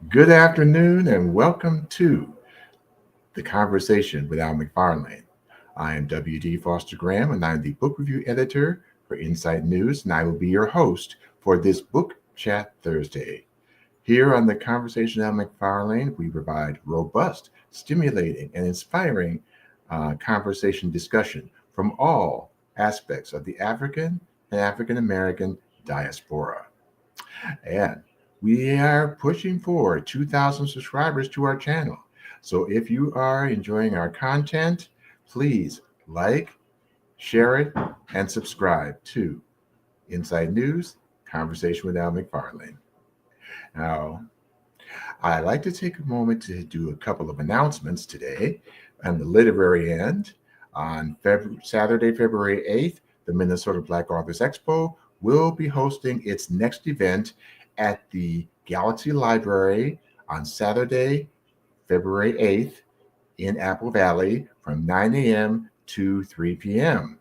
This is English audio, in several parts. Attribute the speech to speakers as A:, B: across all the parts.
A: Good afternoon and welcome to the conversation with Al McFarlane. I am W.D. Foster Graham and I'm the book review editor for Insight News, and I will be your host for this Book Chat Thursday. Here on the conversation with Al McFarlane, we provide robust, stimulating, and inspiring conversation discussion from all aspects of the African and African American diaspora. And we are pushing for 2,000 subscribers to our channel. So if you are enjoying our content, please like, share it, and subscribe to Inside News Conversation with Al McFarlane. Now, I'd like to take a moment to do a couple of announcements today. On the literary end, on Saturday, February 8th, the Minnesota Black Authors Expo will be hosting its next event at the Galaxy Library on Saturday, February 8th in Apple Valley from 9 a.m. to 3 p.m.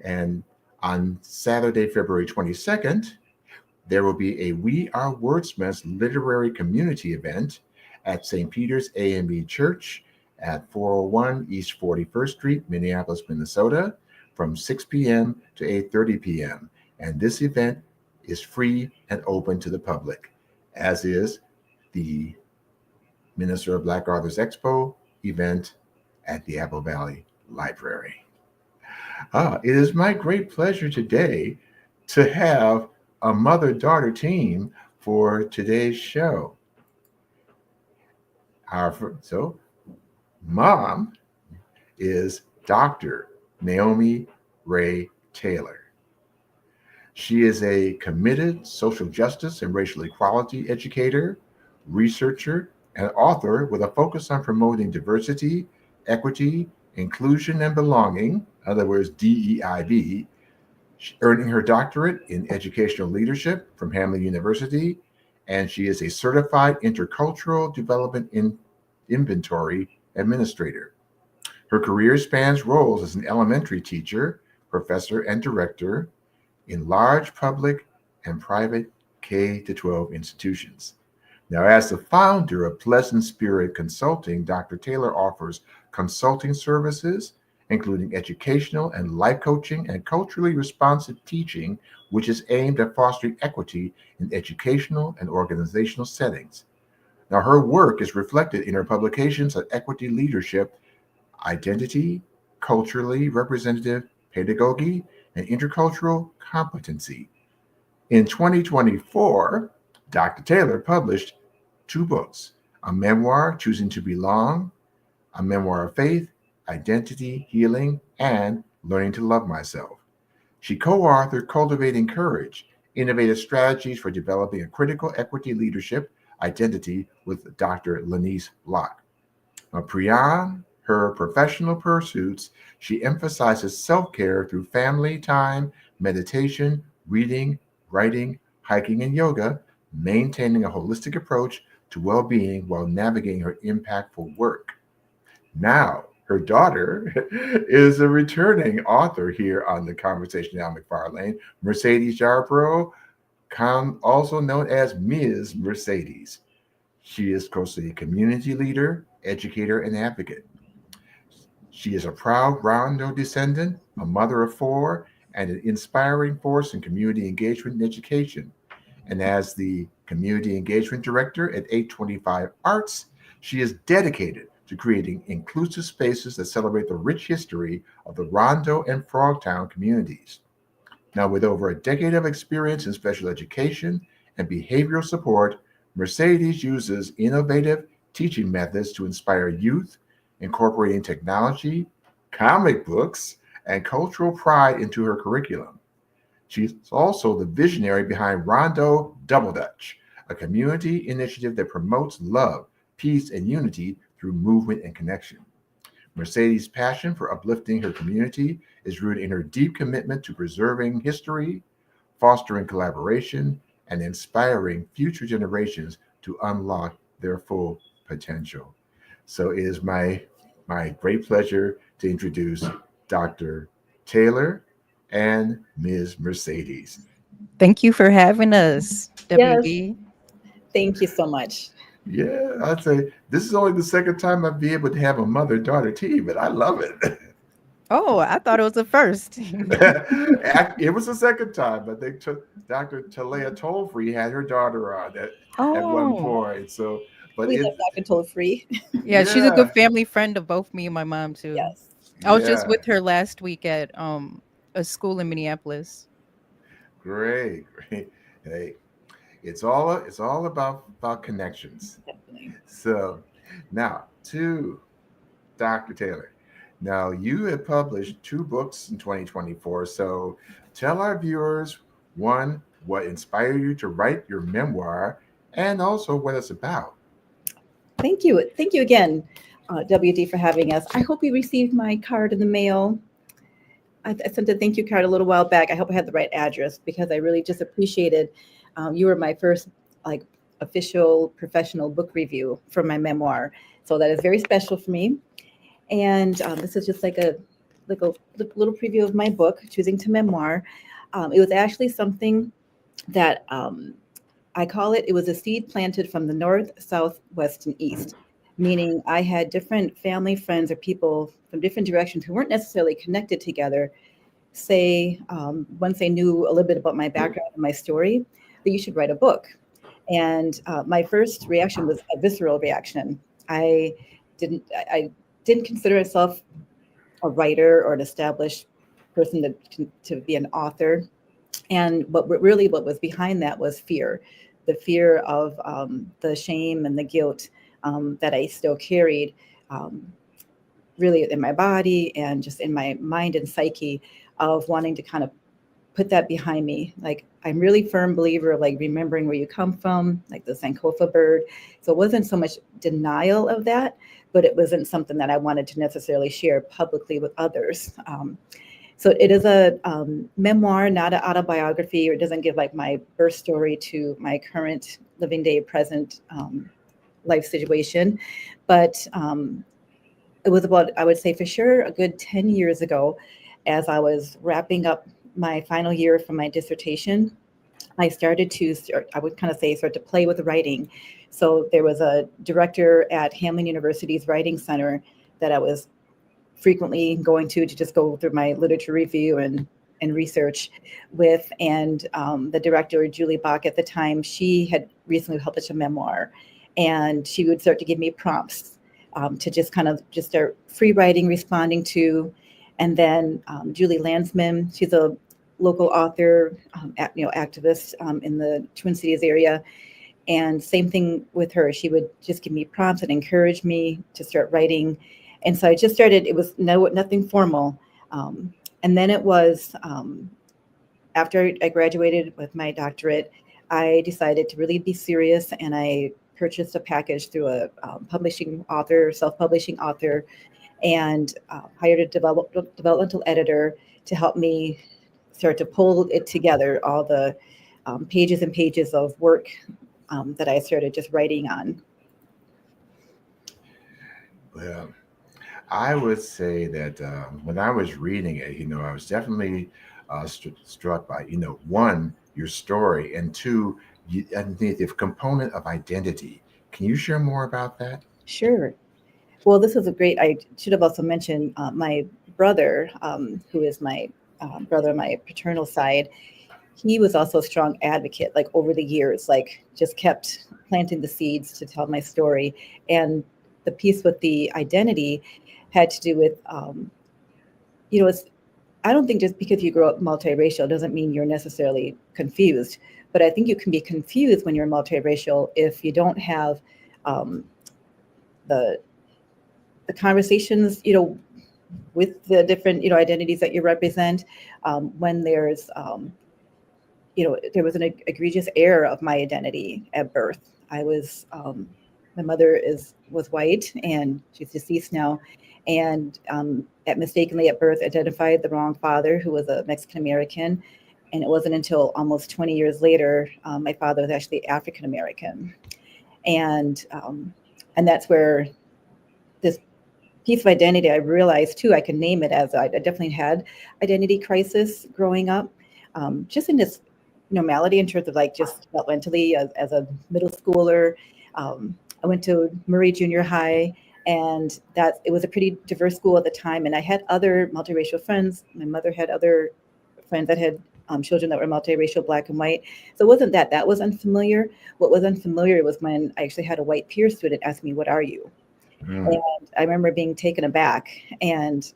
A: And on Saturday, February 22nd, there will be a We Are Wordsmiths literary community event at St. Peter's AME Church at 401 East 41st Street, Minneapolis, Minnesota, from 6 p.m. to 8:30 p.m. And this event is free and open to the public, as is the Minnesota Black Authors Expo event at the Apple Valley Library. It is my great pleasure today to have a mother-daughter team for today's show. So, mom is Dr. Naomi Rae Taylor. She is a committed social justice and racial equality educator, researcher, and author with a focus on promoting diversity, equity, inclusion, and belonging, in other words, DEIB, earning her doctorate in educational leadership from Hamline University, and she is a certified intercultural development inventory administrator. Her career spans roles as an elementary teacher, professor, and director in large public and private K 12 institutions. Now, as the founder of Pleasant Spirit Consulting, Dr. Taylor offers consulting services, including educational and life coaching and culturally responsive teaching, which is aimed at fostering equity in educational and organizational settings. Now, her work is reflected in her publications on equity leadership, identity, culturally representative pedagogy, and intercultural competency. In 2024, Dr. Taylor published two books: a memoir, Choosing to Belong, a memoir of faith, identity, healing, and learning to love myself. She co authored Cultivating Courage, Innovative Strategies for Developing a Critical Equity Leadership Identity with Dr. Lanice Locke. Beyond her professional pursuits, she emphasizes self care through family time, meditation, reading, writing, hiking, and yoga, maintaining a holistic approach to well being while navigating her impactful work. Now, her daughter is a returning author here on the Conversation Al McFarlane, Mercedes Yarbrough, also known as Mizz Mercedez. She is also a community leader, educator, and advocate. She is a proud Rondo descendant, a mother of four, and an inspiring force in community engagement and education. And as the community engagement director at 825 Arts, she is dedicated to creating inclusive spaces that celebrate the rich history of the Rondo and Frogtown communities. Now, with over a decade of experience in special education and behavioral support, Mercedes uses innovative teaching methods to inspire youth, incorporating technology, comic books, and cultural pride into her curriculum. She's also the visionary behind Rondo Double Dutch, a community initiative that promotes love, peace, and unity through movement and connection. Mercedes' passion for uplifting her community is rooted in her deep commitment to preserving history, fostering collaboration, and inspiring future generations to unlock their full potential. So it is my great pleasure to introduce Dr. Taylor and Ms. Mercedes.
B: Thank you for having us,
C: Yes,
B: WD. Thank you so much.
A: Yeah, I'd say this is only the second time I'd be able to have a mother-daughter tea, but I love it.
C: Oh, I thought it was the first.
A: It was the second time, but they took Dr. Talia Tollfree had her daughter on at one
C: Oh,
A: point. So, but
B: We love Dr. Toll Free.
C: yeah, she's a good
A: yeah,
C: family friend of both me and my mom too.
B: Yes.
C: I was just
A: yeah,
C: with her last week at a school in Minneapolis.
A: great, great. Hey, it's all about connections.
B: Definitely.
A: So, now to Dr. Taylor. Now, you have published two books in 2024. So, tell our viewers one, what inspired you to write your memoir, and also what it's about.
B: Thank you. Thank you again, WD, for having us. I hope you received my card in the mail. I sent a thank you card a little while back. I hope I had the right address because I really just appreciated. You were my first like official professional book review for my memoir, so that is very special for me. And this is just like a little preview of my book, Choosing to Memoir. It was actually something that I call it. It was a seed planted from the north, south, west, and east. Meaning, I had different family, friends, or people from different directions who weren't necessarily connected together say, once they knew a little bit about my background and my story, that you should write a book. And my first reaction was a visceral reaction. I I didn't consider myself a writer or an established person to be an author. And what was behind that was fear, the fear of the shame and the guilt that I still carried. Um, really in my body and just in my mind and psyche of wanting to kind of put that behind me. Like I'm really firm believer of like remembering where you come from, like the Sankofa bird. So it wasn't so much denial of that, but it wasn't something that I wanted to necessarily share publicly with others. So it is a memoir, not an autobiography, or it doesn't give like my birth story to my current living day, present life situation. But it was about, I would say for sure, a good 10 years ago, as I was wrapping up my final year from my dissertation. I started to start, I would kind of say, start to play with writing. So there was a director at Hamline University's Writing Center that I was frequently going to just go through my literature review and research with. And the director, Julie Bach, at the time, she had recently published a memoir, and she would start to give me prompts to just kind of just start free writing, responding to. And then Julie Landsman, she's a local author, activist in the Twin Cities area. And same thing with her. She would just give me prompts and encourage me to start writing. And so I just started, it was nothing formal. And then it was after I graduated with my doctorate, I decided to really be serious, and I purchased a package through a publishing author, self-publishing author, and hired a developmental editor to help me start to pull it together, all the pages and pages of work that I started just writing on.
A: Well, I would say that when I was reading it, I was definitely struck by, one, your story, and two, the component of identity. Can you share more about that?
B: Sure. Well, this was a great, I should have also mentioned my brother, who is my brother on my paternal side. He was also a strong advocate, like over the years, like just kept planting the seeds to tell my story. And the piece with the identity had to do with, it's, I don't think just because you grow up multiracial doesn't mean you're necessarily confused. But I think you can be confused when you're multiracial if you don't have um, the conversations, with the different, identities that you represent. When there's, there was an egregious error of my identity at birth. I was, my mother was white and she's deceased now, and at mistakenly at birth identified the wrong father, who was a Mexican American. And it wasn't until almost 20 years later, my father was actually African American, and that's where this piece of identity, I realized too, I can name it as I definitely had identity crisis growing up, just in this normality in terms of like just developmentally as a middle schooler. I went to Murray Junior High, and that it was a pretty diverse school at the time. And I had other multiracial friends. My mother had other friends that had children that were multiracial, Black and white. So it wasn't that was unfamiliar. What was unfamiliar was when I actually had a white peer student ask me, "What are you?" And I remember being taken aback, and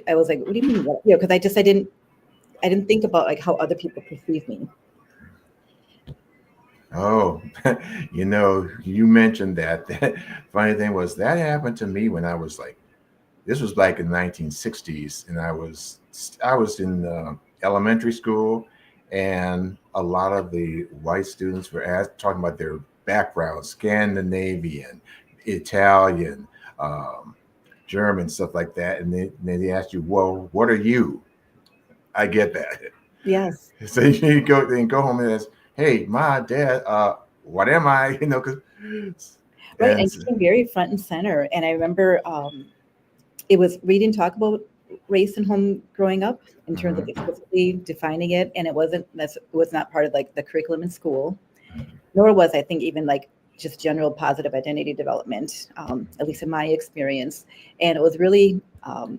B: I was like, "What do you mean?" Because I didn't think about like how other people perceive me.
A: Oh, you mentioned that. The funny thing was that happened to me when I was like, this was like in the 1960s, and I was in elementary school, and a lot of the white students were talking about their background, Scandinavian, Italian, German, stuff like that, and they asked you, "Well, what are you?" I get that.
B: Yes.
A: So you go home and ask, "Hey, Ma, Dad, what am I?" Because
B: Right, and it came very front and center. And I remember it was we didn't talk about race and home growing up in terms of explicitly defining it, and it was not part of like the curriculum in school, nor was I think even like just general positive identity development, at least in my experience. And it was really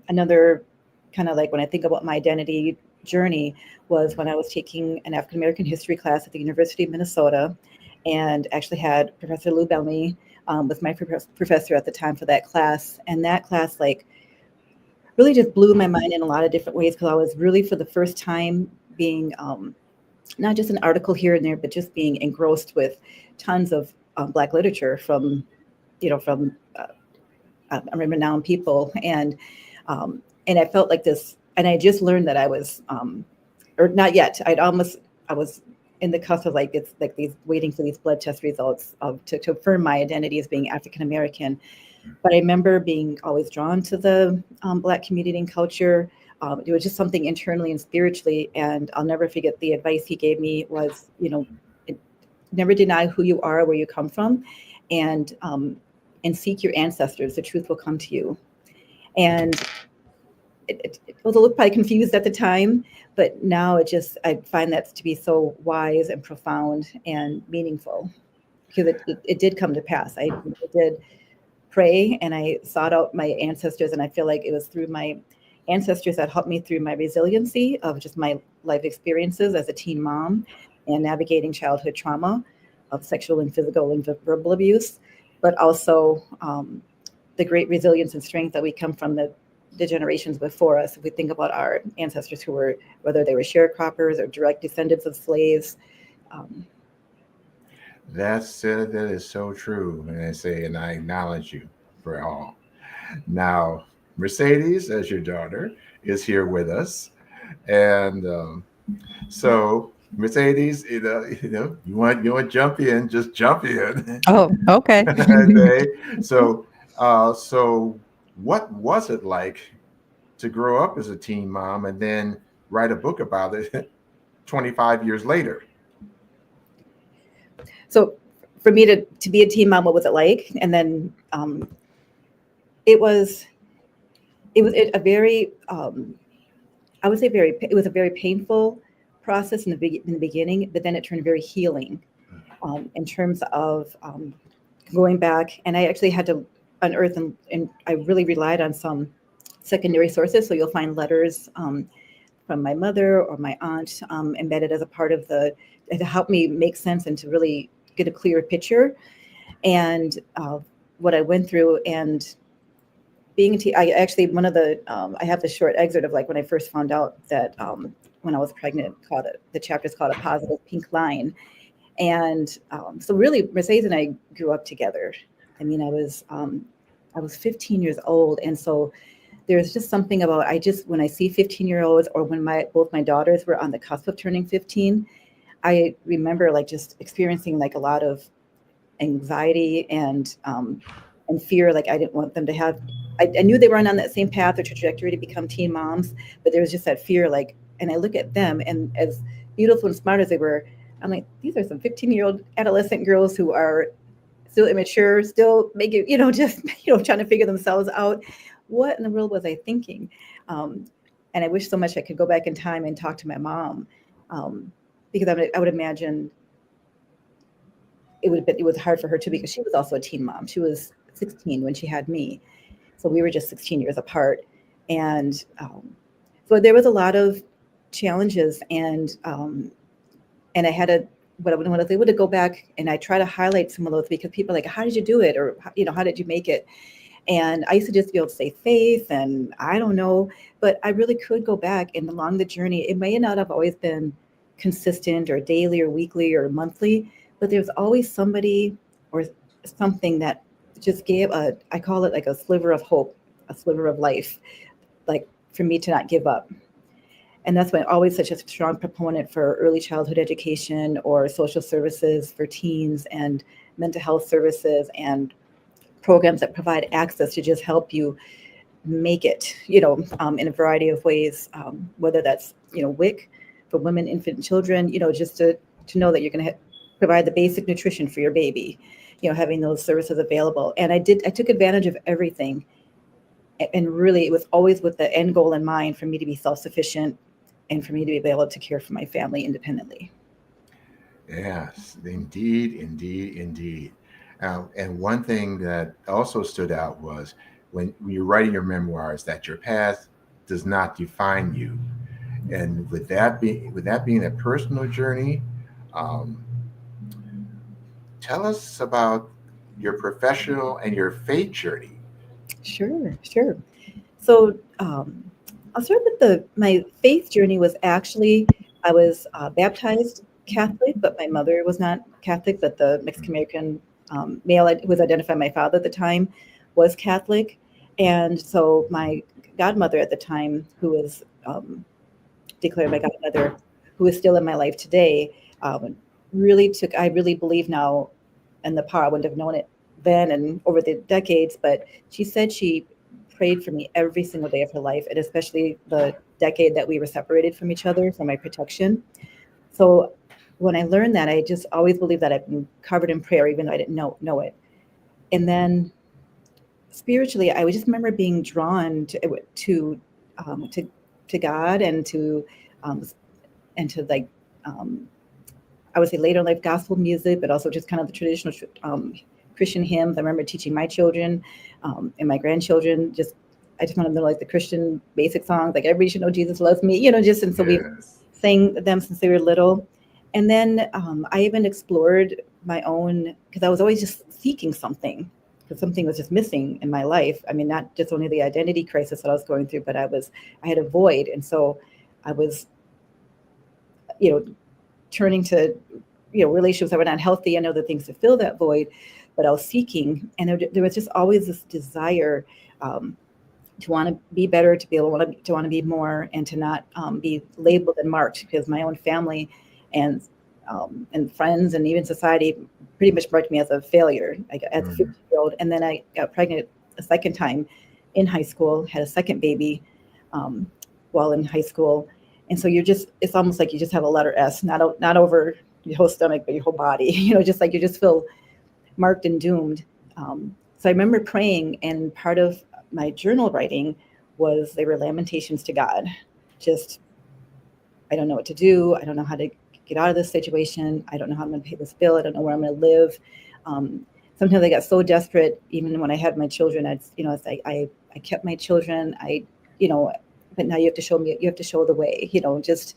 B: another kind of like when I think about my identity journey was when I was taking an African American history class at the University of Minnesota, and actually had Professor Lou Bellamy was my professor at the time for that class. And that class like really just blew my mind in a lot of different ways, because I was really for the first time being not just an article here and there, but just being engrossed with tons of Black literature from renowned people. And I felt like this, and I just learned that I was, or not yet, I was in the cusp of like, it's like these waiting for these blood test results to affirm my identity as being African American. But I remember being always drawn to the Black community and culture. It was just something internally and spiritually. And I'll never forget the advice he gave me was, never deny who you are, where you come from, and seek your ancestors. The truth will come to you. And it was a little probably confused at the time, but now I find that to be so wise and profound and meaningful, because it did come to pass. I did pray and I sought out my ancestors, and I feel like it was through my ancestors that helped me through my resiliency of just my life experiences as a teen mom and navigating childhood trauma of sexual and physical and verbal abuse, but also the great resilience and strength that we come from the generations before us. If we think about our ancestors who were, whether they were sharecroppers or direct descendants of slaves.
A: That is so true. And I acknowledge you for all. Now, Mercedes, as your daughter, is here with us. And so Mercedes, you want to jump in, just jump in.
C: Oh, okay.
A: Okay. So what was it like to grow up as a teen mom and then write a book about it 25 years later?
B: So for me to be a teen mom, what was it like? And then it was a very, I would say it was a very painful process in the beginning, but then it turned very healing in terms of going back. And I actually had to unearth, and I really relied on some secondary sources. So you'll find letters from my mother or my aunt embedded as a part of to help me make sense and to really get a clear picture. And what I went through, and being I actually, one of the, I have the short excerpt of like when I first found out that when I was pregnant, the chapter's called A Positive Pink Line. And so really Mercedes and I grew up together. I mean, I was 15 years old. And so there's just something about, when I see 15-year-olds, or when both my daughters were on the cusp of turning 15, I remember like just experiencing like a lot of anxiety and fear. Like I didn't want them to have, I knew they were on that same path or trajectory to become teen moms, but there was just that fear, like, and I look at them, and as beautiful and smart as they were, I'm like, these are some 15-year-old adolescent girls who are still immature, still making, trying to figure themselves out. What in the world was I thinking? And I wish so much I could go back in time and talk to my mom, because I would imagine it was hard for her too, because she was also a teen mom. She was 16 when she had me, so we were just 16 years apart, and so there was a lot of challenges, and I had to, when I was able to go back and I try to highlight some of those, because people are like, how did you do it? Or, how did you make it? And I used to just be able to say faith and I don't know, but I really could go back, and along the journey, it may not have always been consistent or daily or weekly or monthly, but there's always somebody or something that just gave I call it like a sliver of hope, a sliver of life, like for me to not give up. And that's why I'm always such a strong proponent for early childhood education or social services for teens and mental health services and programs that provide access to just help you make it, in a variety of ways, whether that's, WIC for women, infant, and children, just to know that you're going to provide the basic nutrition for your baby, having those services available. And I took advantage of everything. And really, it was always with the end goal in mind for me to be self-sufficient and for me to be able to care for my family independently.
A: Yes, indeed, indeed, indeed. And one thing that also stood out was when you're writing your memoirs that your past does not define you. And with that being a personal journey, um, tell us about your professional and your faith journey.
B: Sure, sure. So I'll start with my faith journey was actually, I was baptized Catholic, but my mother was not Catholic, but the Mexican American male who was identified my father at the time was Catholic. And so my godmother at the time, who was declared my godmother, who is still in my life today, I really believe now in the power. I wouldn't have known it then and over the decades, but she said she prayed for me every single day of her life, and especially the decade that we were separated from each other, for my protection. So when I learned that, I just always believed that I've been covered in prayer, even though I didn't know it. And then spiritually, I would just remember being drawn um, to to God um, and to like um, I would say later life gospel music, but also just kind of the traditional Christian hymns. I remember teaching my children and my grandchildren. I just want to know like the Christian basic songs, like everybody should know Jesus loves me, just, and so we
A: Yes.
B: sang them since they were little. And then I even explored my own, because I was always just seeking something, because something was just missing in my life. I mean, not just only the identity crisis that I was going through, but I had a void. And so I was, you know, turning to, relationships that were not healthy and other things to fill that void, but I was seeking. And there was just always this desire um, to want to be better, to be able to want to be more, and to not be labeled and marked, because my own family and and friends and even society pretty much marked me as a failure, like as a
A: Mhm.
B: 50-year-old. And then I got pregnant a second time in high school, had a second baby um, while in high school. And so it's almost like you just have a letter S, not over your whole stomach, but your whole body, just like you just feel marked and doomed. So I remember praying, and part of my journal writing they were lamentations to God. Just, I don't know what to do. I don't know how to get out of this situation. I don't know how I'm going to pay this bill. I don't know where I'm going to live. Um, Sometimes I got so desperate, even when I had my children. It's like I kept my children. You know, but now you have to show me. You have to show the way. Just.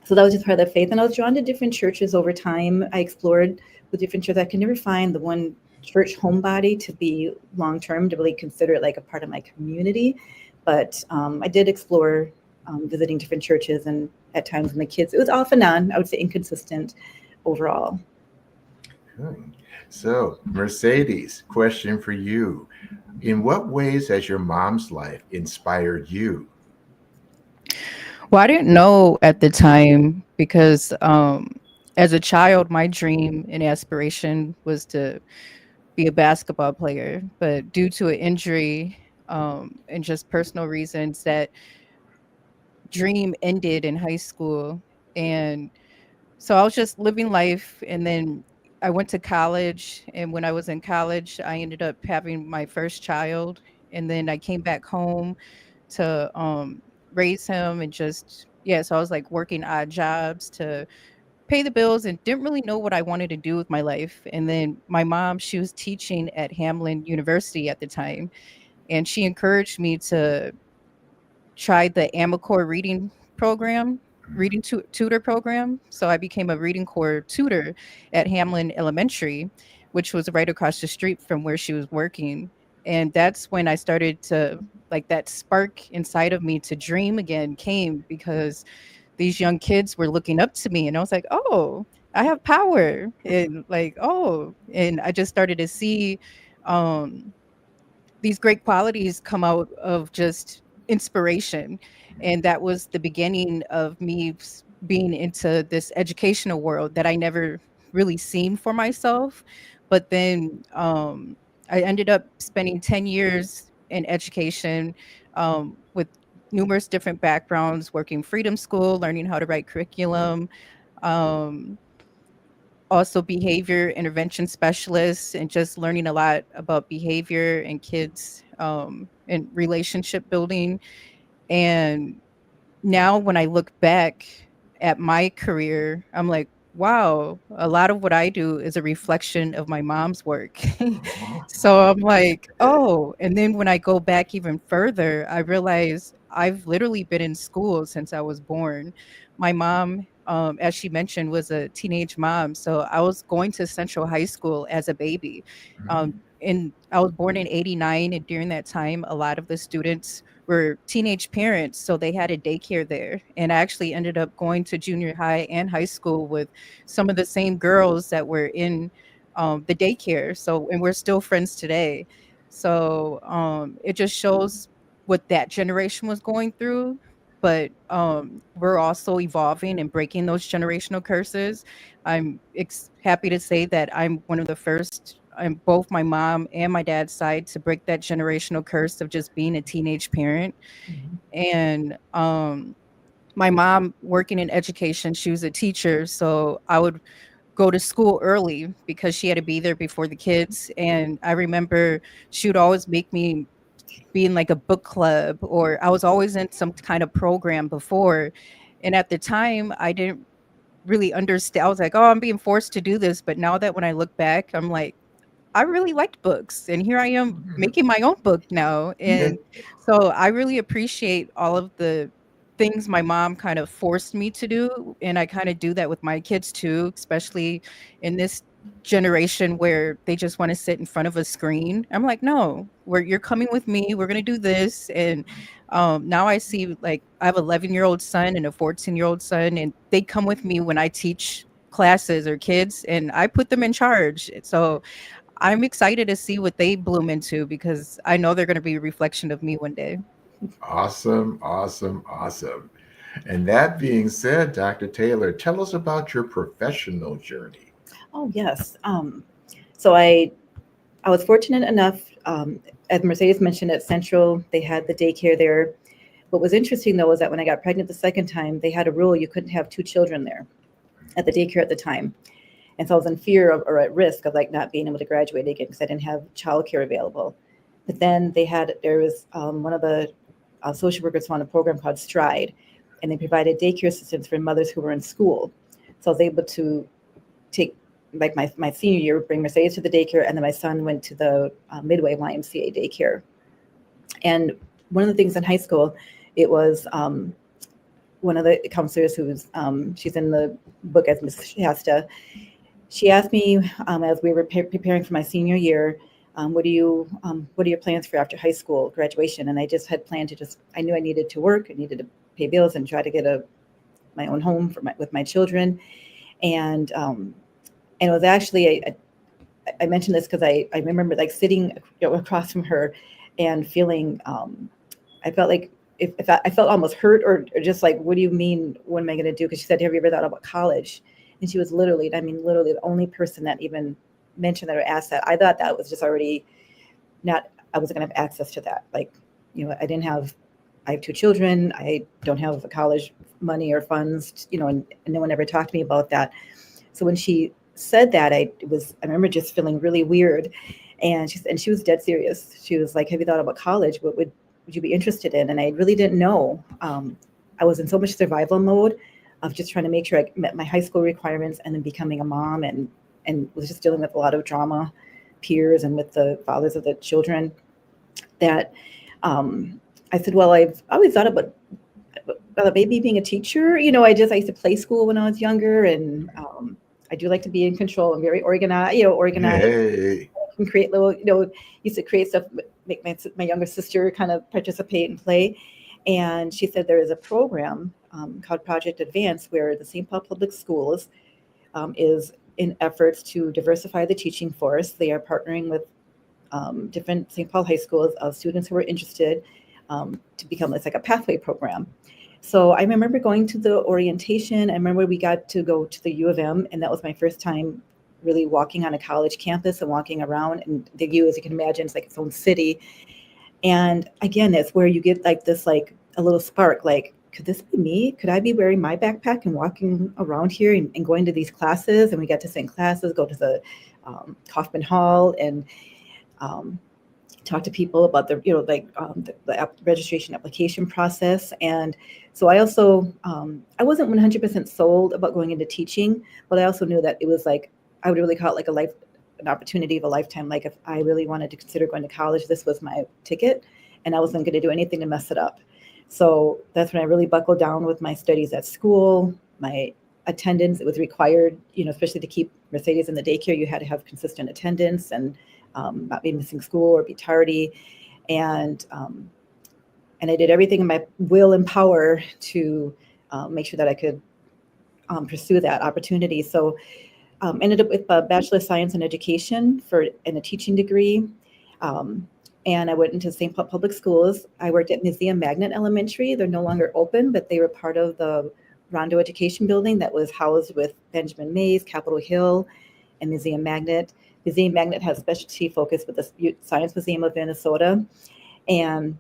B: So that was just part of the faith. And I was drawn to different churches over time. I explored with different churches. I could never find the one church homebody to be long term, to really consider it like a part of my community. But I did explore visiting different churches, and at times when the kids, it was off and on, I would say inconsistent overall.
A: Good. So, Mercedes, question for you. In what ways has your mom's life inspired you?
C: Well, I didn't know at the time because as a child, my dream and aspiration was to be a basketball player. But due to an injury and just personal reasons, that dream ended in high school. And so I was just living life. And then I went to college. And when I was in college, I ended up having my first child. And then I came back home to raise him and just yeah, so I was like working odd jobs to pay the bills and didn't really know what I wanted to do with my life. And then my mom, she was teaching at Hamlin University at the time, and she encouraged me to try the AmaCore reading program, tutor program. So I became a reading corps tutor at Hamlin Elementary, which was right across the street from where she was working. And that's when I started to like that spark inside of me to dream again came because these young kids were looking up to me and I was like, oh, I have power. And like, oh, and I just started to see um these great qualities come out of just inspiration. And that was the beginning of me being into this educational world that I never really seen for myself. But then I ended up spending 10 years in education with numerous different backgrounds, working freedom school, learning how to write curriculum, um, also behavior intervention specialists, and just learning a lot about behavior and kids and relationship building. And now when I look back at my career, I'm like, wow, a lot of what I do is a reflection of my mom's work. So I'm like, oh, and then when I go back even further, I realize I've literally been in school since I was born. My mom, as she mentioned, was a teenage mom. So I was going to Central High School as a baby. And I was born in '89. And during that time, a lot of the students were teenage parents, so they had a daycare there. And I actually ended up going to junior high and high school with some of the same girls that were in the daycare. So, and we're still friends today. So it just shows what that generation was going through. But we're also evolving and breaking those generational curses. I'm happy to say that I'm one of the first on both my mom and my dad's side to break that generational curse of just being a teenage parent. And my mom working in education, she was a teacher, so I would go to school early because she had to be there before the kids. And I remember she would always make me be in like a book club, or I was always in some kind of program before. And at the time, I didn't really understand. I was like, oh, I'm being forced to do this. But now that when I look back, I'm like, I really liked books, and here I am making my own book now. And so I really appreciate all of the things my mom kind of forced me to do. And I kind of do that with my kids too, especially in this generation where they just want to sit in front of a screen. I'm like, no, you're coming with me. We're going to do this. And now I see, like, I have an 11-year-old son and a 14-year-old son, and they come with me when I teach classes or kids, and I put them in charge. So I'm excited to see what they bloom into because I know they're going to be a reflection of me one day.
A: Awesome, awesome, awesome. And that being said, Dr. Taylor, tell us about your professional journey.
B: Oh, yes. So I was fortunate enough, as Mercedes mentioned, at Central, they had the daycare there. What was interesting, though, was that when I got pregnant the second time, they had a rule you couldn't have 2 children there at the daycare at the time. And so I was in fear of, or at risk of, like, not being able to graduate again because I didn't have childcare available. But then there was one of the social workers on a program called Stride, and they provided daycare assistance for mothers who were in school. So I was able to take, like, my senior year, bring Mercedes to the daycare, and then my son went to the Midway YMCA daycare. And one of the things in high school, it was one of the counselors who's, she's in the book as Miss Shasta. She asked me as we were preparing for my senior year, what are your plans for after high school graduation? And I just had planned to I knew I needed to work, I needed to pay bills and try to get my own home with my children. And it was actually, I mentioned this because I remember, like, sitting across from her and feeling, I felt like I felt almost hurt or just like, what do you mean, what am I going to do? Because she said, have you ever thought about college? And she was literally the only person that even mentioned that or asked that. I thought that was just already I wasn't going to have access to that. Like, I have 2 children. I don't have college money or funds, and no one ever talked to me about that. So when she said that, I remember just feeling really weird. And she was dead serious. She was like, have you thought about college? What would you be interested in? And I really didn't know. I was in so much survival mode of just trying to make sure I met my high school requirements and then becoming a mom, and was just dealing with a lot of drama, peers, and with the fathers of the children, that I said, well, I've always thought about maybe being a teacher. I used to play school when I was younger, and I do like to be in control. I'm very organized
A: Hey.
B: and create little, used to create stuff, make my younger sister kind of participate and play. And she said there is a program called Project Advance where the St. Paul Public Schools is in efforts to diversify the teaching force. They are partnering with different St. Paul high schools of students who are interested to become, it's like a pathway program. So I remember going to the orientation. I remember we got to go to the U of M, and that was my first time really walking on a college campus and walking around. And the U, as you can imagine, it's like its own city. And again, it's where you get like this, like a little spark, like, could this be me? Could I be wearing my backpack and walking around here and going to these classes? And we got to sit in classes, go to the Kaufman Hall, and talk to people about the registration application process. And so I also, I wasn't 100% sold about going into teaching, but I also knew that it was like, I would really call it like an opportunity of a lifetime. Like if I really wanted to consider going to college, this was my ticket, and I wasn't going to do anything to mess it up. So that's when I really buckled down with my studies at school, my attendance. It was required, especially to keep Mercedes in the daycare, you had to have consistent attendance and not be missing school or be tardy. And I did everything in my will and power to make sure that I could pursue that opportunity. So ended up with a Bachelor of Science in Education and a teaching degree. And I went into St. Paul Public Schools. I worked at Museum Magnet Elementary. They're no longer open, but they were part of the Rondo Education building that was housed with Benjamin Mays, Capitol Hill, and Museum Magnet. Museum Magnet has specialty focus with the Science Museum of Minnesota. And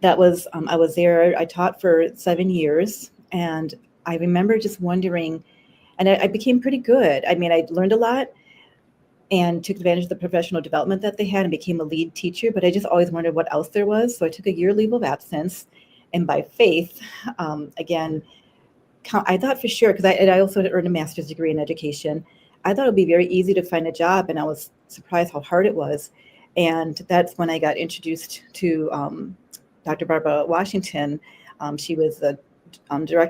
B: that was, I was there, I taught for 7 years. And I remember just wondering, and I became pretty good. I mean, I learned a lot and took advantage of the professional development that they had and became a lead teacher, but I just always wondered what else there was. So I took a year leave of absence, and by faith, again, I thought for sure, because I also earned a master's degree in education, I thought it would be very easy to find a job, and I was surprised how hard it was. And that's when I got introduced to Dr. Barbara Washington. She was the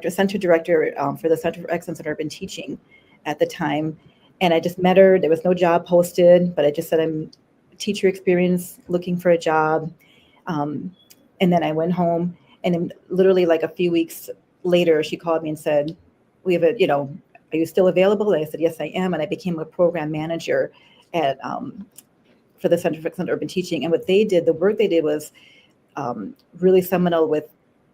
B: center director for the Center for Excellence in Urban Teaching at the time. And I just met her. There was no job posted, but I just said, I'm teacher experience, looking for a job. And then I went home, and then literally like a few weeks later, she called me and said, we have are you still available? And I said, yes, I am. And I became a program manager at for the Center for Excellence in Urban Teaching. And what they did, the work they did was really seminal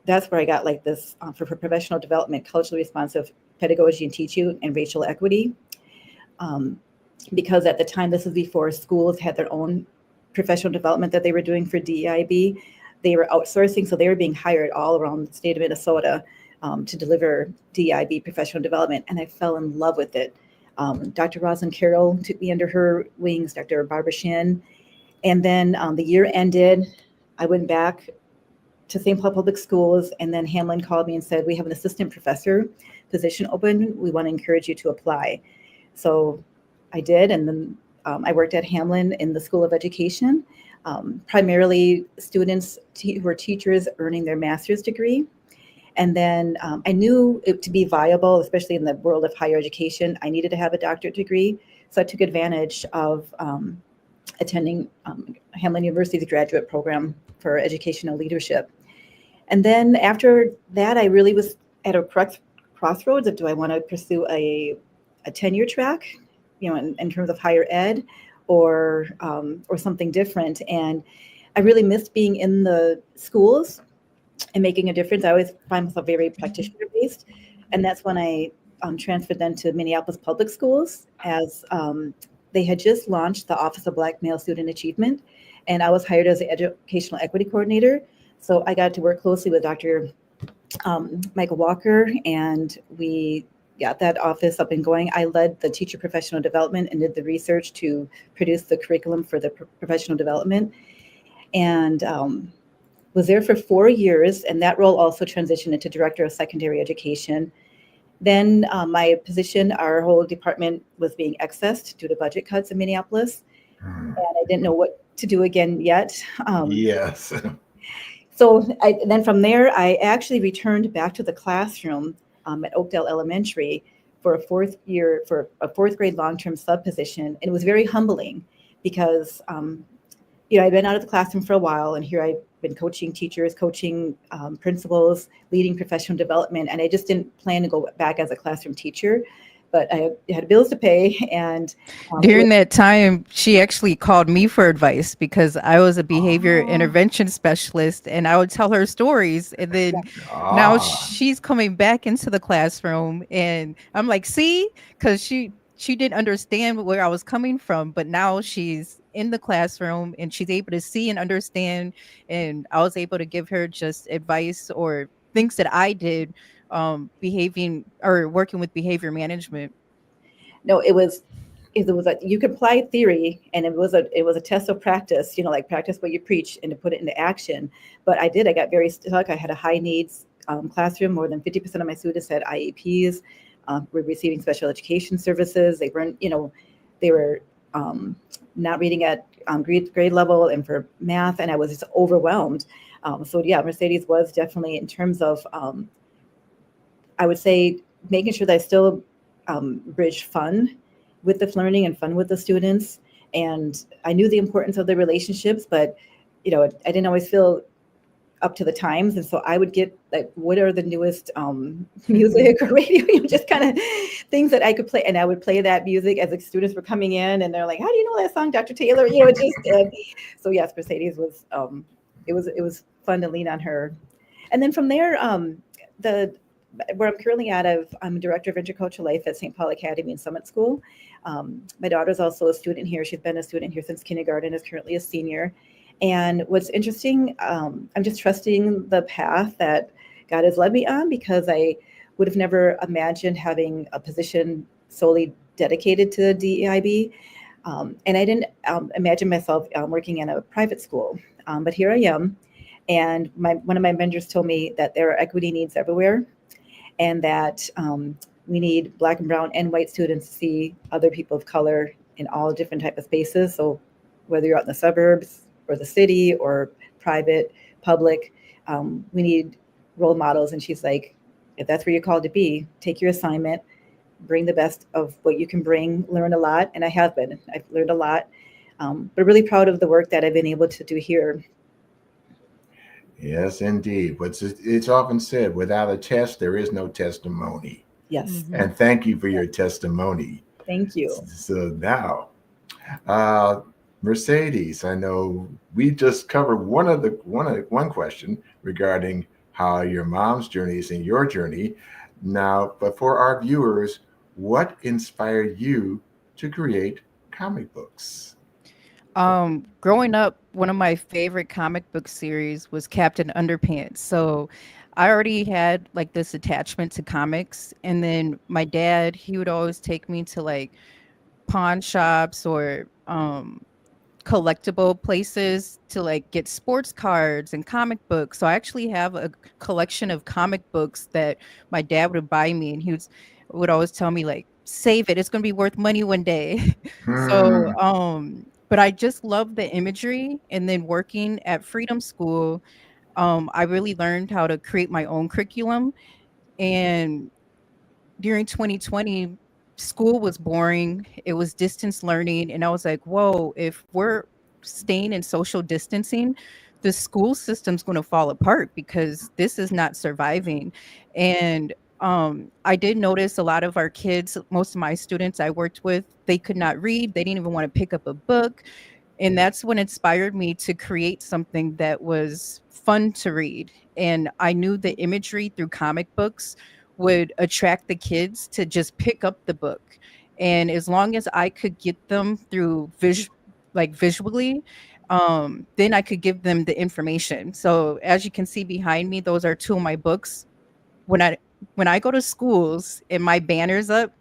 B: that's where I got like this for professional development, culturally responsive pedagogy and teaching, and racial equity. Because at the time, this was before schools had their own professional development that they were doing for DEIB. They were outsourcing, so they were being hired all around the state of Minnesota to deliver DEIB professional development, and I fell in love with it. Dr. Rosalind Carroll took me under her wings, Dr. Barbara Shin, and then the year ended. I went back to St. Paul Public Schools, and then Hamlin called me and said, we have an assistant professor position open. We want to encourage you to apply. So I did, and then I worked at Hamlin in the School of Education, primarily students who were teachers earning their master's degree. And then I knew it to be viable, especially in the world of higher education, I needed to have a doctorate degree. So I took advantage of attending Hamlin University's graduate program for educational leadership. And then after that, I really was at a crossroads of, do I want to pursue a tenure track, in terms of higher ed, or something different. And I really missed being in the schools and making a difference. I always find myself very practitioner based. And that's when I transferred then to Minneapolis Public Schools, as they had just launched the Office of Black Male Student Achievement. And I was hired as the educational equity coordinator. So I got to work closely with Dr. Michael Walker, and we got that office up and going. I led the teacher professional development and did the research to produce the curriculum for the professional development. And Was there for 4 years, and that role also transitioned into director of secondary education. Then my position, our whole department was being accessed due to budget cuts in Minneapolis, and I didn't know what to do again yet.
A: Yes.
B: Then from there, I actually returned back to the classroom at Oakdale Elementary for a fourth grade long-term sub position. And it was very humbling because, I'd been out of the classroom for a while, and here I've been coaching teachers, coaching principals, leading professional development. And I just didn't plan to go back as a classroom teacher, but I had bills to pay. And
C: during that time, she actually called me for advice because I was a behavior intervention specialist, and I would tell her stories. And then now she's coming back into the classroom, and I'm like, see, because she didn't understand where I was coming from, but now she's in the classroom and she's able to see and understand. And I was able to give her just advice or things that I did behaving or working with behavior management.
B: No, it was you could apply theory, and it was a test of practice, like practice what you preach and to put it into action. But I got very stuck. I had a high needs classroom. More than 50% of my students had IEPs, were receiving special education services. They weren't, they were not reading at grade level and for math, and I was just overwhelmed. Mercedes was definitely, in terms of, I would say, making sure that I still bridge fun with the learning and fun with the students. And I knew the importance of the relationships, but, I didn't always feel up to the times. And so I would get like, what are the newest music or radio, just kind of things that I could play. And I would play that music as the students were coming in, and they're like, how do you know that song, Dr. Taylor? So yes, Mercedes was, it was fun to lean on her. And then from there, where I'm currently I'm a director of intercultural life at St. Paul Academy and Summit School. My daughter's also a student here. She's been a student here since kindergarten, is currently a senior. And what's interesting, I'm just trusting the path that God has led me on, because I would have never imagined having a position solely dedicated to DEIB. And I didn't imagine myself working in a private school, but here I am. And one of my mentors told me that there are equity needs everywhere, and that we need Black and brown and white students to see other people of color in all different type of spaces. So whether you're out in the suburbs or the city or private, public, we need role models. And she's like, if that's where you're called to be, take your assignment, bring the best of what you can bring, learn a lot. And I have been. I've learned a lot, but really proud of the work that I've been able to do here.
A: Yes, indeed. But it's often said, without a test, there is no testimony.
B: Yes.
C: Mm-hmm.
A: And thank you for your testimony.
B: Thank you.
A: So now, Mercedes, I know we just covered one question regarding how your mom's journey is in your journey. Now, but for our viewers, what inspired you to create comic books?
C: Growing up, one of my favorite comic book series was Captain Underpants. So I already had like this attachment to comics. And then my dad, he would always take me to like pawn shops or collectible places to like get sports cards and comic books. So I actually have a collection of comic books that my dad would buy me, and he would always tell me like, save it, it's going to be worth money one day. So but I just love the imagery. And then working at Freedom School, I really learned how to create my own curriculum. And during 2020, school was boring. It was distance learning. And I was like, whoa, if we're staying in social distancing, the school system's going to fall apart, because this is not surviving. And I did notice a lot of our kids, most of my students I worked with, they could not read. They didn't even want to pick up a book. And that's what inspired me to create something that was fun to read. And I knew the imagery through comic books would attract the kids to just pick up the book. And as long as I could get them through visually, then I could give them the information. So as you can see behind me, those are two of my books. When I go to schools and my banner's up,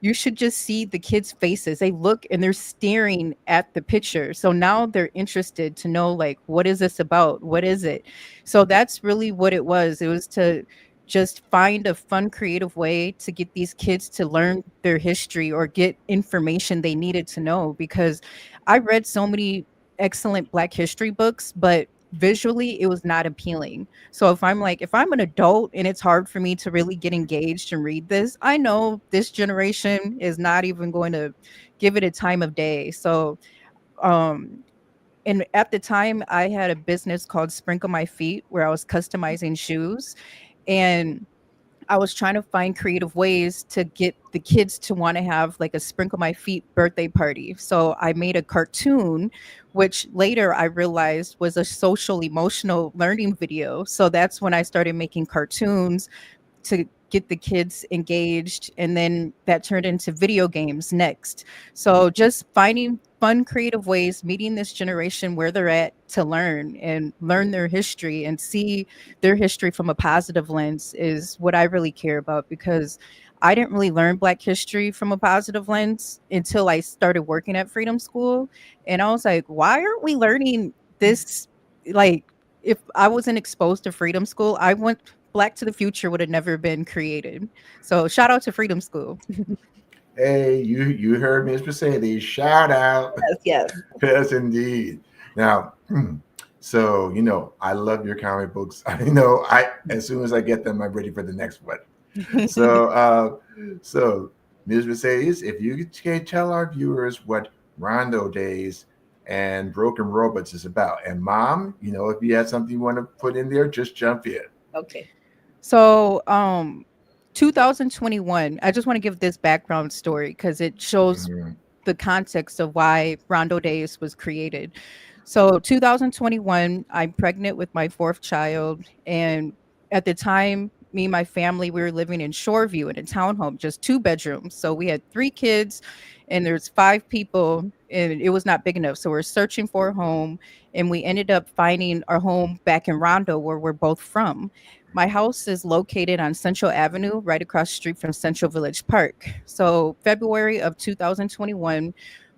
C: you should just see the kids' faces. They look and they're staring at the picture. So now they're interested to know, like, what is this about? What is it? So that's really what it was. It was to just find a fun, creative way to get these kids to learn their history or get information they needed to know. Because I read so many excellent Black history books, but visually it was not appealing. So if I'm an adult and it's hard for me to really get engaged and read this, I know this generation is not even going to give it a time of day. So um and at the time I had a business called Sprinkle My Feet where I was customizing shoes, and I was trying to find creative ways to get the kids to want to have like a Sprinkle My Feet birthday party. So I made a cartoon, which later I realized was a social emotional learning video. So that's when I started making cartoons to get the kids engaged, and then that turned into video games next. So just finding fun creative ways, meeting this generation where they're at to learn and learn their history and see their history from a positive lens is what I really care about, because I didn't really learn Black history from a positive lens until I started working at Freedom School. And I was like, why aren't we learning this? Like, if I wasn't exposed to Freedom School, I went Black to the Future would have never been created. So shout out to Freedom School.
A: Hey, you heard Ms. Mercedes. Shout out.
B: Yes, yes.
A: Yes, indeed. Now, so I love your comic books. I as soon as I get them, I'm ready for the next one. So Ms. Mercedes, if you can tell our viewers what Rondo Days and Broken Robots is about, and Mom, if you have something you want to put in there, just jump in.
B: Okay.
C: So 2021, I just want to give this background story because it shows the context of why Rondo Days was created. So 2021, I'm pregnant with my fourth child. And at the time, me and my family, we were living in Shoreview in a townhome, just 2 bedrooms. So we had 3 kids and there's 5 people, and it was not big enough. So we're searching for a home, and we ended up finding our home back in Rondo, where we're both from. My house is located on Central Avenue, right across the street from Central Village Park. So February of 2021,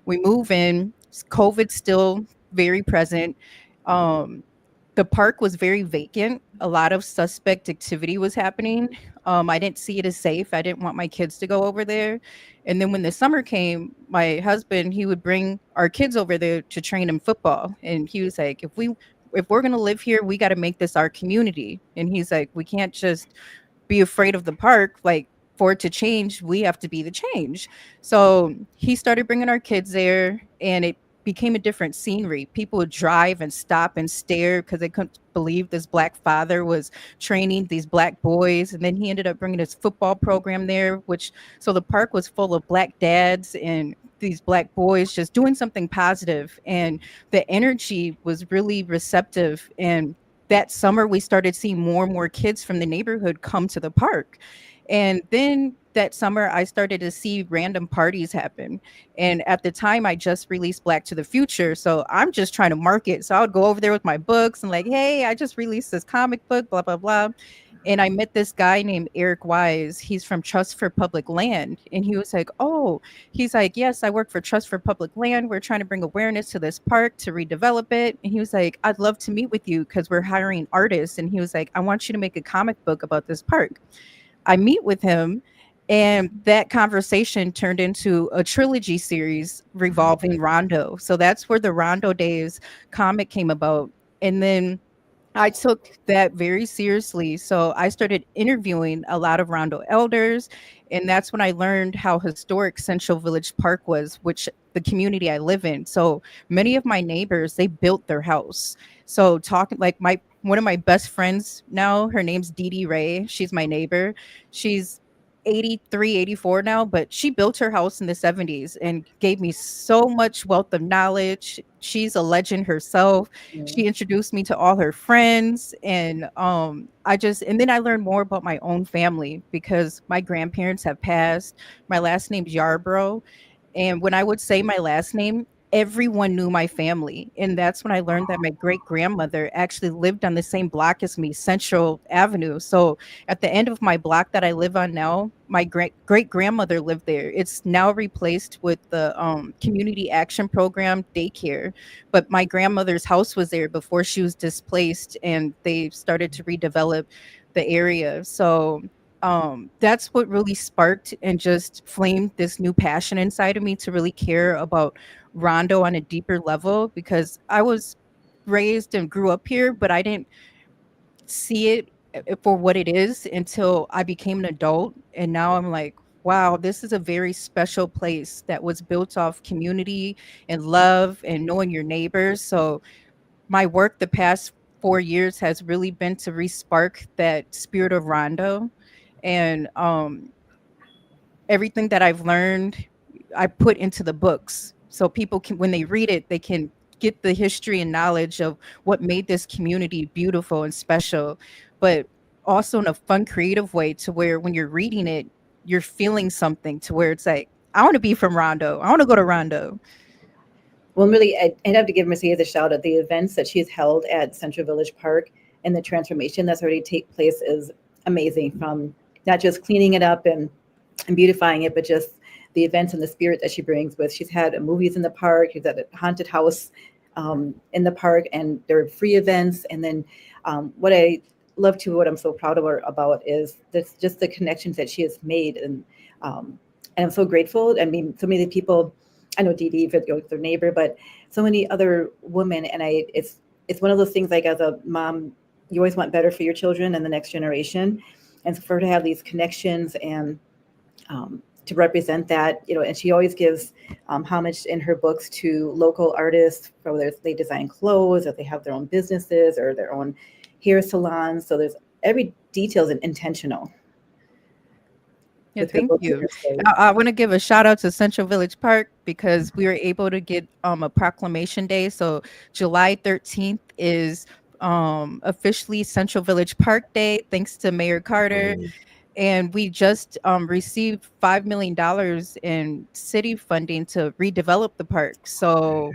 C: we move in. COVID still very present. The park was very vacant. A lot of suspect activity was happening. I didn't see it as safe. I didn't want my kids to go over there. And then when the summer came, my husband, he would bring our kids over there to train in football. And he was like, if we're going to live here, we got to make this our community. And he's like, we can't just be afraid of the park. Like, for it to change, we have to be the change. So he started bringing our kids there, and it became a different scenery. People would drive and stop and stare because they couldn't believe this Black father was training these Black boys. And then he ended up bringing his football program there, so the park was full of Black dads and these Black boys just doing something positive. And the energy was really receptive. And that summer, we started seeing more and more kids from the neighborhood come to the park. And then that summer, I started to see random parties happen. And at the time, I just released Black to the Future. So I'm just trying to market. So I would go over there with my books and like, hey, I just released this comic book, blah, blah, blah. And I met this guy named Eric Wise. He's from Trust for Public Land. And he was like, he's like, yes, I work for Trust for Public Land. We're trying to bring awareness to this park to redevelop it. And he was like, I'd love to meet with you because we're hiring artists. And he was like, I want you to make a comic book about this park. I meet with him, and that conversation turned into a trilogy series revolving Rondo. So that's where the Rondo Days comic came about. And then I took that very seriously. So I started interviewing a lot of Rondo elders. And that's when I learned how historic Central Village Park was, which the community I live in. So many of my neighbors, they built their house. So talking like one of my best friends now, her name's Dee Dee Ray. She's my neighbor. She's 83, 84 now, but she built her house in the 70s and gave me so much wealth of knowledge. She's a legend herself. She introduced me to all her friends. And and then I learned more about my own family because my grandparents have passed. My last name's Yarbrough. And when I would say my last name, everyone knew my family. And that's when I learned that my great grandmother actually lived on the same block as me, Central Avenue. So at the end of my block that I live on now, my great grandmother lived there. It's now replaced with the community action program daycare. But my grandmother's house was there before she was displaced, and they started to redevelop the area. So that's what really sparked and just flamed this new passion inside of me to really care about Rondo on a deeper level, because I was raised and grew up here, but I didn't see it for what it is until I became an adult. And now I'm like, wow, this is a very special place that was built off community and love and knowing your neighbors. So my work the past 4 years has really been to re-spark that spirit of Rondo. And everything that I've learned, I put into the books. So people can, when they read it, they can get the history and knowledge of what made this community beautiful and special, but also in a fun, creative way, to where when you're reading it, you're feeling something, to where it's like, I want to be from Rondo. I want to go to Rondo.
B: Well, really, I'd have to give Mercedes a shout out. The events that she's held at Central Village Park and the transformation that's already take place is amazing. From not just cleaning it up and beautifying it, but just the events and the spirit that she brings with. She's had movies in the park. She's at a haunted house in the park, and there are free events. And then what I love to, what I'm so proud of her about is this, just the connections that she has made. And I'm so grateful. I mean, so many people, I know Dee Dee, their neighbor, but so many other women. And it's one of those things, like as a mom, you always want better for your children and the next generation. And so for her to have these connections and to represent that, and she always gives homage in her books to local artists, whether they design clothes or they have their own businesses or their own hair salons. So there's every detail is intentional.
C: Yeah, thank you. I want to give a shout out to Central Village Park, because we were able to get a proclamation day. So July 13th is officially Central Village Park Day, thanks to Mayor Carter. And we just received $5 million in city funding to redevelop the park. So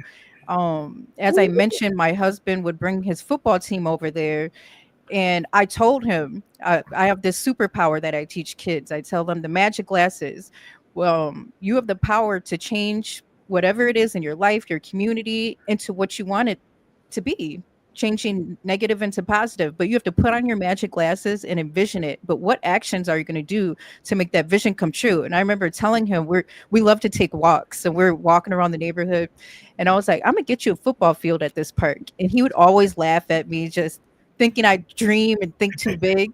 C: as I mentioned, my husband would bring his football team over there. And I told him, I have this superpower that I teach kids. I tell them the magic glasses. Well, you have the power to change whatever it is in your life, your community, into what you want it to be, changing negative into positive. But you have to put on your magic glasses and envision it. But what actions are you going to do to make that vision come true? And I remember telling him, we love to take walks. So we're walking around the neighborhood. And I was like, I'm going to get you a football field at this park. And he would always laugh at me, just thinking I dream and think too big.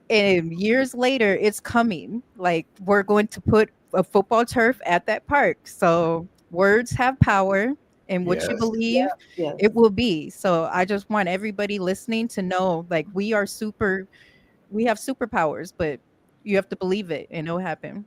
C: And years later, it's coming. Like, we're going to put a football turf at that park. So words have power, and what you believe, it will be. So I just want everybody listening to know, like, we have superpowers, but you have to believe it and it'll happen.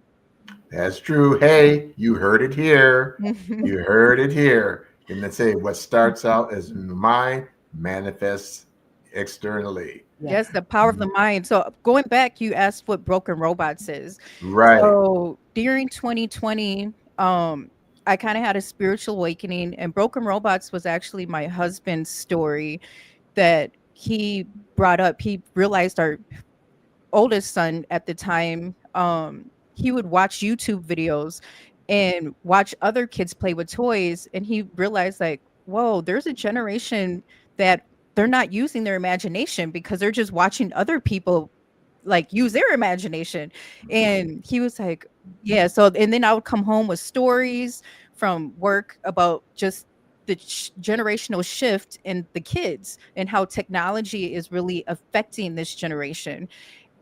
A: That's true. Hey, you heard it here. You heard it here. And they say what starts out as in the mind manifests externally.
C: Yes, the power of the mind. So going back, you asked what Broken Robots is.
A: Right.
C: So during 2020, I kind of had a spiritual awakening, and Broken Robots was actually my husband's story that he brought up. He realized our oldest son at the time, he would watch YouTube videos and watch other kids play with toys, and he realized, like, whoa, there's a generation that they're not using their imagination because they're just watching other people like use their imagination. And he was like, yeah. So, and then I would come home with stories from work about just the generational shift in the kids and how technology is really affecting this generation.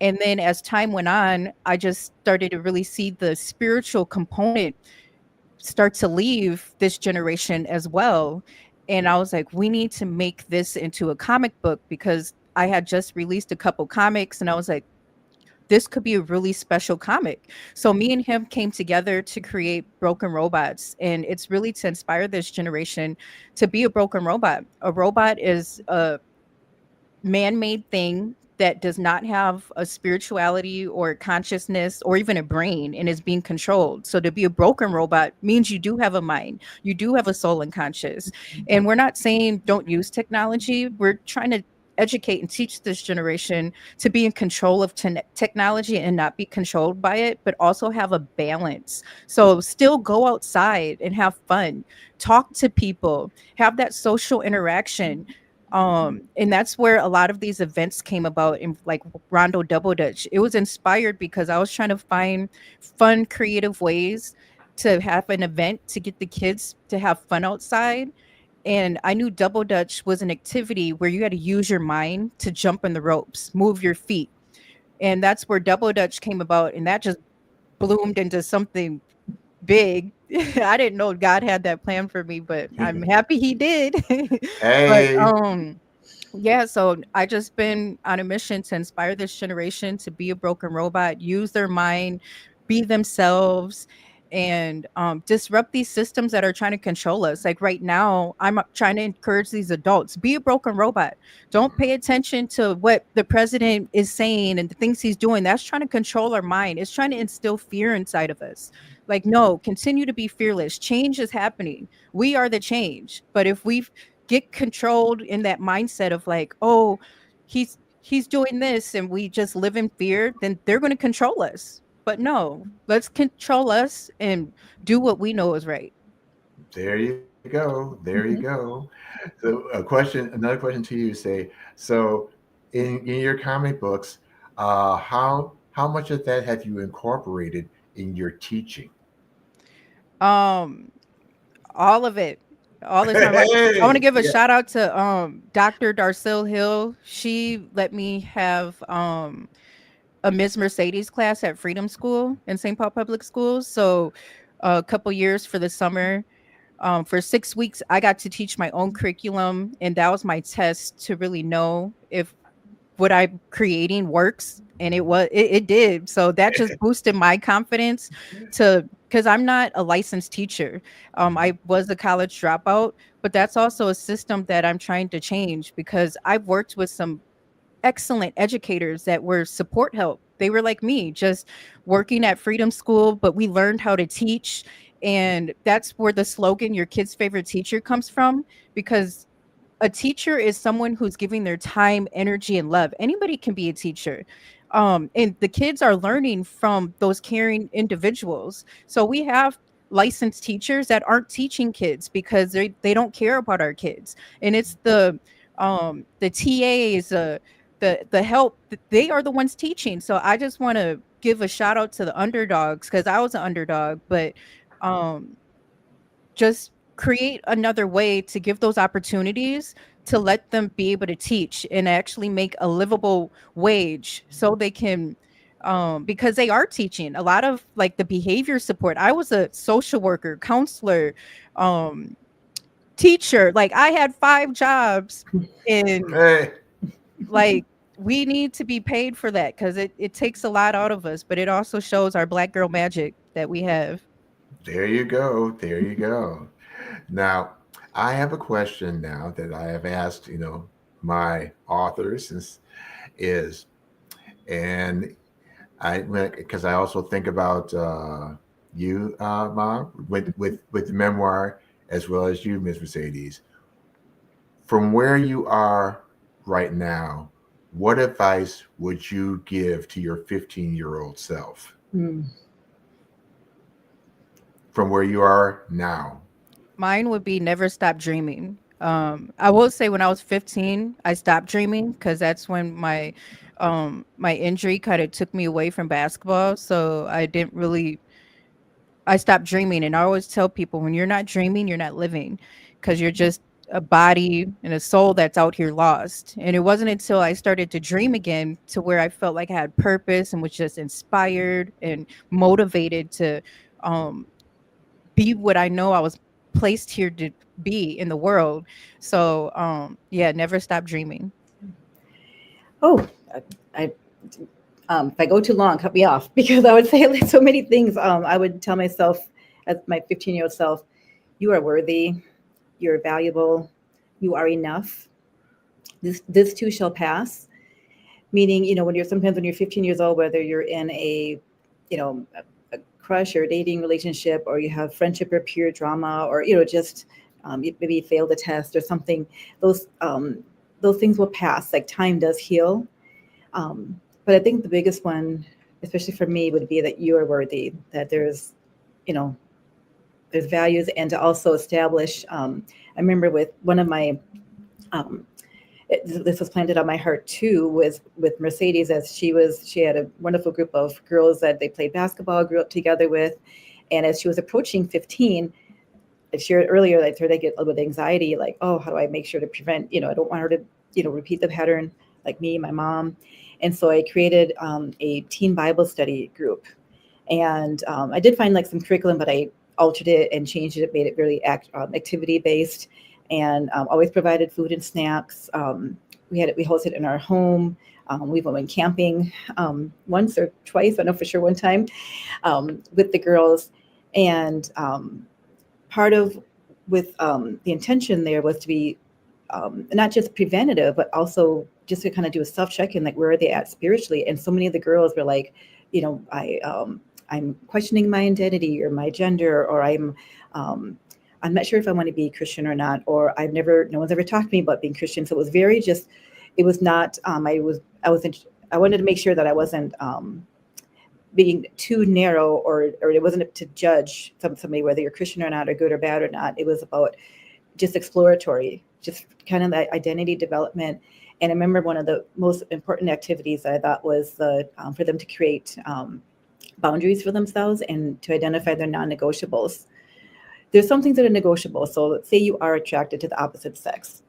C: And then as time went on, I just started to really see the spiritual component start to leave this generation as well. And I was like, we need to make this into a comic book, because I had just released a couple comics, and I was like, this could be a really special comic. So me and him came together to create Broken Robots, and it's really to inspire this generation to be a broken robot. A robot is a man-made thing that does not have a spirituality or consciousness or even a brain and is being controlled. So to be a broken robot means you do have a mind, you do have a soul and conscious. And we're not saying don't use technology. We're trying to educate and teach this generation to be in control of technology and not be controlled by it, but also have a balance. So still go outside and have fun, talk to people, have that social interaction. And that's where a lot of these events came about, in like Rondo Double Dutch. It was inspired because I was trying to find fun, creative ways to have an event to get the kids to have fun outside. And I knew Double Dutch was an activity where you had to use your mind to jump in the ropes, move your feet. And that's where Double Dutch came about. And that just bloomed into something big. I didn't know God had that plan for me, but I'm happy he did. But
A: Hey,
C: yeah, so I just been on a mission to inspire this generation to be a broken robot, use their mind, be themselves, and disrupt these systems that are trying to control us. Like right now, I'm trying to encourage these adults, be a broken robot. Don't pay attention to what the president is saying and the things he's doing. That's trying to control our mind. It's trying to instill fear inside of us. Like, no, continue to be fearless. Change is happening. We are the change. But if we get controlled in that mindset of like, oh, he's doing this and we just live in fear, then they're going to control us. But no, let's control us and do what we know is right.
A: there you go. There you
B: Mhm.
A: go. So another question to you, say, so in your comic books, how much of that have you incorporated in your teaching?
C: Um, all of it, all the time. I want to
A: Hey,
C: give a
A: yeah.
C: shout out to Dr. Darcille Hill. She let me have a Ms. Mercedes class at Freedom School in St. Paul Public Schools. So a couple years for the summer. For 6 weeks, I got to teach my own curriculum, and that was my test to really know if what I'm creating works. And it did. So that just boosted my confidence to because I'm not a licensed teacher. I was a college dropout, but that's also a system that I'm trying to change because I've worked with some excellent educators that were support help. They were like me, just working at Freedom School, but we learned how to teach. And that's where the slogan, your kid's favorite teacher, comes from, because a teacher is someone who's giving their time, energy, and love. Anybody can be a teacher. And the kids are learning from those caring individuals. So we have licensed teachers that aren't teaching kids because they don't care about our kids. And it's the TAs, the help, they are the ones teaching. So I just want to give a shout out to the underdogs because I was an underdog, but um just create another way to give those opportunities to let them be able to teach and actually make a livable wage so they can because they are teaching a lot of like the behavior support. I was a social worker, counselor, um teacher. Like I had 5 jobs, and
A: Hey,
C: like we need to be paid for that because it takes a lot out of us, but it also shows our black girl magic that we have.
A: there you go. There you go. Now, I have a question now that I have asked, my authors is, and because I also think about you, Mom, with the memoir, as well as you, Ms. Mercedes. From where you are right now, what advice would you give to your 15-year-old self
B: Mm.
A: from where you are now?
C: Mine would be never stop dreaming. I will say when I was 15, I stopped dreaming because that's when my injury kind of took me away from basketball. So I stopped dreaming. And I always tell people when you're not dreaming, you're not living because you're just a body and a soul that's out here lost. And it wasn't until I started to dream again to where I felt like I had purpose and was just inspired and motivated to um be what I know I was placed here to be in the world. So yeah, never stop dreaming.
B: Oh, I if I go too long, cut me off because I would say like so many things. I would tell myself, as my 15-year-old self, you are worthy, you're valuable, you are enough. This too shall pass. meaning, when you're 15 years old, whether you're in a, a crush or dating relationship, or you have friendship or peer drama, or, just you maybe failed a test or something, those things will pass. Like, time does heal. But I think the biggest one, especially for me, would be that you are worthy, that you know, there's values, and to also establish, I remember with one of my, um, this was planted on my heart too, was with Mercedes, as she had a wonderful group of girls that they played basketball, grew up together with. And as she was approaching 15, I shared earlier, I started to get a little bit of anxiety, like, oh, how do I make sure to prevent, I don't want her to, repeat the pattern like me, my mom. And so I created a teen Bible study group. And I did find like some curriculum, but I altered it and changed it, made it really activity based, and always provided food and snacks. We hosted in our home. We went camping once or twice, I know for sure one time, with the girls. And part of with the intention there was to be not just preventative, but also just to kind of do a self check-in, like where are they at spiritually. And so many of the girls were like, I'm questioning my identity or my gender, or I'm not sure if I want to be Christian or not, or no one's ever talked to me about being Christian. So it was very just, it was not, I wanted to make sure that I wasn't being too narrow, or it wasn't to judge somebody, whether you're Christian or not, or good or bad or not. It was about just exploratory, just kind of that identity development. And I remember one of the most important activities I thought was for them to create boundaries for themselves and to identify their non-negotiables. There's some things that are negotiable. So let's say you are attracted to the opposite sex.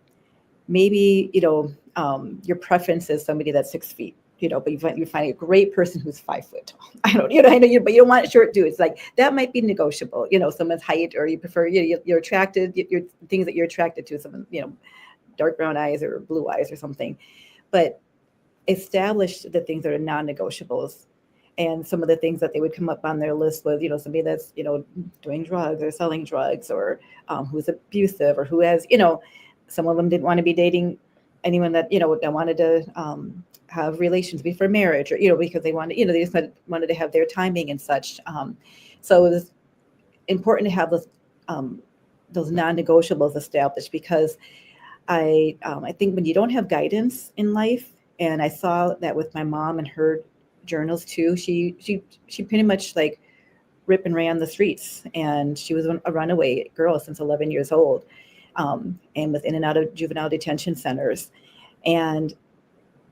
B: Maybe, your preference is somebody that's 6 feet, but you find a great person who's 5 foot tall. I know you, but you don't want short dudes. Like, that might be negotiable, someone's height, or you prefer, you're attracted, your things that you're attracted to, someone, dark brown eyes or blue eyes or something. But establish the things that are non-negotiables. And some of the things that they would come up on their list was, somebody that's, doing drugs or selling drugs, or who's abusive, or who has, some of them didn't want to be dating anyone that, that wanted to have relations before marriage, or, because they wanted, they just wanted to have their timing and such. So it was important to have those non-negotiables established, because I think when you don't have guidance in life, and I saw that with my mom and her journals too, she pretty much like rip and ran the streets, and she was a runaway girl since 11 years old, and was in and out of juvenile detention centers. And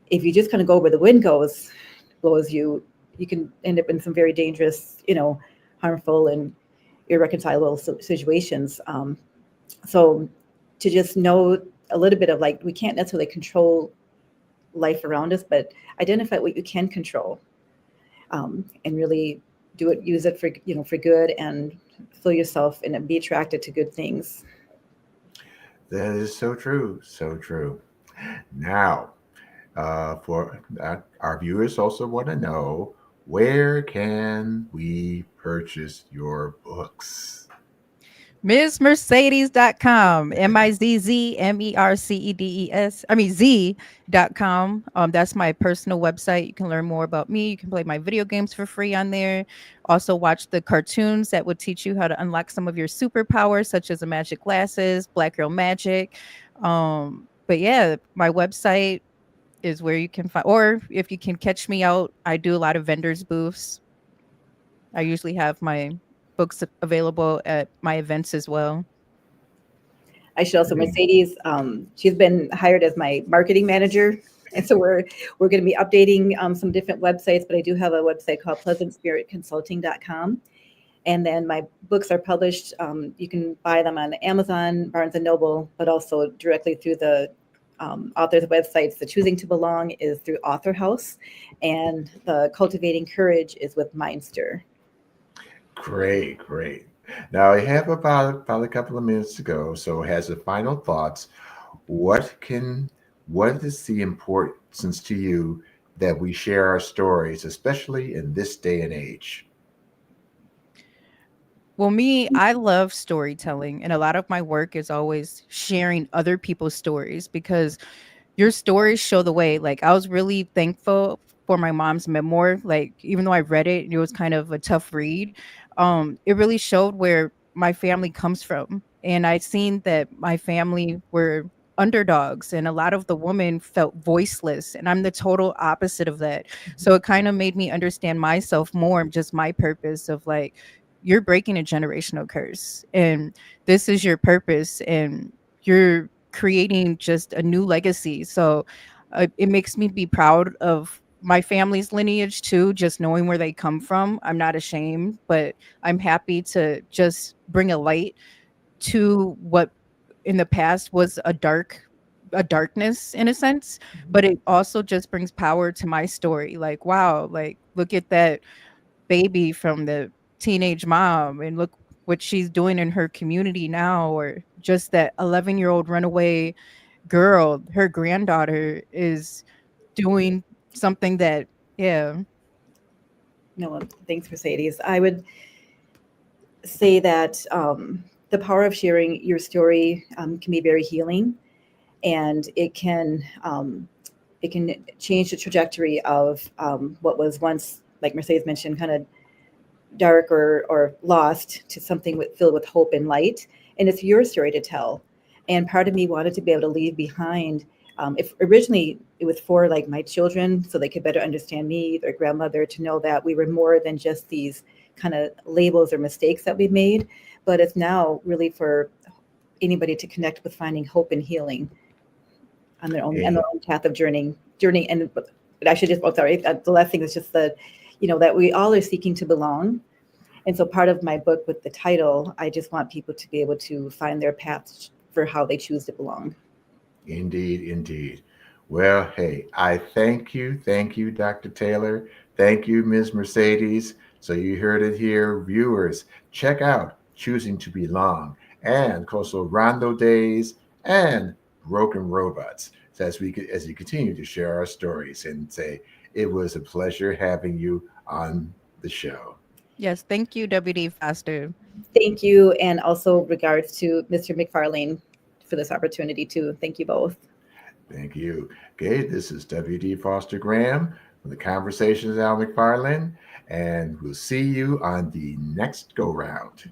B: if you just kind of go where the wind blows you can end up in some very dangerous, harmful and irreconcilable situations. So to just know a little bit of, like, we can't necessarily control life around us, but identify what you can control, and really use it for good, and fill yourself and be attracted to good things.
A: That is so true. So true. Now, for our viewers also want to know, where can we purchase your books?
C: MizzMercedes.com, MizzMercedes. I mean, Z.com. That's my personal website. You can learn more about me. You can play my video games for free on there. Also, watch the cartoons that would teach you how to unlock some of your superpowers, such as the magic glasses, Black Girl Magic. But yeah, my website is where you can find, or if you can catch me out, I do a lot of vendors booths. I usually have my books available at my events as well.
B: I should also, Mercedes, she's been hired as my marketing manager. And so we're going to be updating some different websites, but I do have a website called pleasantspiritconsulting.com. And then my books are published. You can buy them on Amazon, Barnes and Noble, but also directly through the author's websites. The Choosing to Belong is through Author House, and the Cultivating Courage is with Mindster.
A: Great, great. Now I have about a couple of minutes to go, so as a final thoughts, what is the importance to you that we share our stories, especially in this day and age?
C: Well, me, I love storytelling, and a lot of my work is always sharing other people's stories, because your stories show the way. Like, I was really thankful for my mom's memoir. Like, even though I read it, it was kind of a tough read. It really showed where my family comes from. And I seen that my family were underdogs and a lot of the women felt voiceless. And I'm the total opposite of that. So it kind of made me understand myself more, just my purpose of like, you're breaking a generational curse and this is your purpose. And you're creating just a new legacy. So it makes me be proud of my family's lineage too, just knowing where they come from. I'm not ashamed, but I'm happy to just bring a light to what in the past was a darkness in a sense, but it also just brings power to my story. Like, wow, like look at that baby from the teenage mom and look what she's doing in her community now, or just that 11-year-old runaway girl, her granddaughter is doing something that, yeah.
B: No, thanks, Mercedes. I would say that the power of sharing your story can be very healing, and it can change the trajectory of what was once, like Mercedes mentioned, kind of dark or lost to something filled with hope and light. And it's your story to tell. And part of me wanted to be able to leave behind. If originally it was for like my children, so they could better understand me, their grandmother, to know that we were more than just these kind of labels or mistakes that we made, but it's now really for anybody to connect with finding hope and healing on their own path of journey. And I should just, the last thing is just that, that we all are seeking to belong. And so part of my book with the title, I just want people to be able to find their paths for how they choose to belong.
A: Indeed, indeed. Well, hey, I thank you, Dr. Taylor. Thank you, Ms. Mercedes. So you heard it here, viewers. Check out Choosing to Belong and also Rondo Days and Broken Robots. So as you continue to share our stories and say, it was a pleasure having you on the show.
C: Yes, thank you, WD Foster.
B: Thank you, and also regards to Mr. McFarlane for this opportunity too. Thank you both.
A: Thank you. Okay, this is WD Foster Graham from the Conversations Al McFarlane, and we'll see you on the next go round.